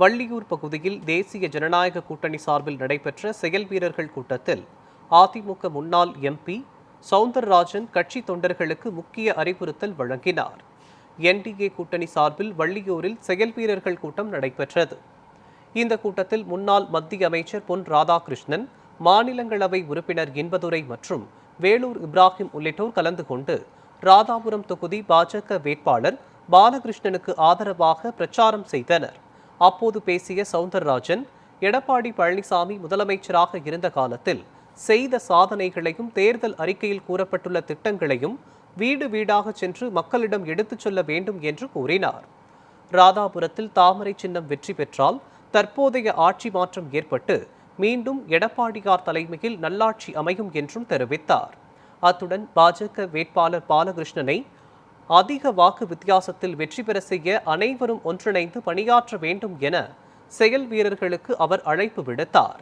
வள்ளியூர் பகுதியில் தேசிய ஜனநாயக கூட்டணி சார்பில் நடைபெற்ற செயல் வீரர்கள் கூட்டத்தில் அதிமுக முன்னாள் எம்பி சவுந்தரராஜன் கட்சி தொண்டர்களுக்கு முக்கிய அறிவுறுத்தல் வழங்கினார். என்டிஏ கூட்டணி சார்பில் வள்ளியூரில் செயல் வீரர்கள் கூட்டம் நடைபெற்றது. இந்த கூட்டத்தில் முன்னாள் மத்திய அமைச்சர் பொன் ராதாகிருஷ்ணன், மாநிலங்களவை உறுப்பினர் இன்பதுரை மற்றும் வேலூர் இப்ராஹிம் உள்ளிட்டோர் கலந்து கொண்டு ராதாபுரம் தொகுதி பாஜக வேட்பாளர் பாலகிருஷ்ணனுக்கு ஆதரவாக பிரச்சாரம் செய்தனர். அப்போது பேசிய சவுந்தரராஜன், எடப்பாடி பழனிசாமி முதலமைச்சராக இருந்த காலத்தில் செய்த சாதனைகளையும் தேர்தல் அறிக்கையில் கூறப்பட்டுள்ள திட்டங்களையும் வீடு வீடாக சென்று மக்களிடம் எடுத்துச் சொல்ல வேண்டும் என்று கூறினார். ராதாபுரத்தில் தாமரை சின்னம் வெற்றி பெற்றால் தற்போதைய ஆட்சி மாற்றம் ஏற்பட்டு மீண்டும் எடப்பாடியார் தலைமையில் நல்லாட்சி அமையும் என்றும் தெரிவித்தார். அத்துடன் பாஜக வேட்பாளர் பாலகிருஷ்ணனை அதிக வாக்கு வித்தியாசத்தில் வெற்றி பெற செய்ய அனைவரும் ஒன்றிணைந்து பணியாற்ற வேண்டும் என செயல் வீரர்களுக்கு அவர் அழைப்பு விடுத்தார்.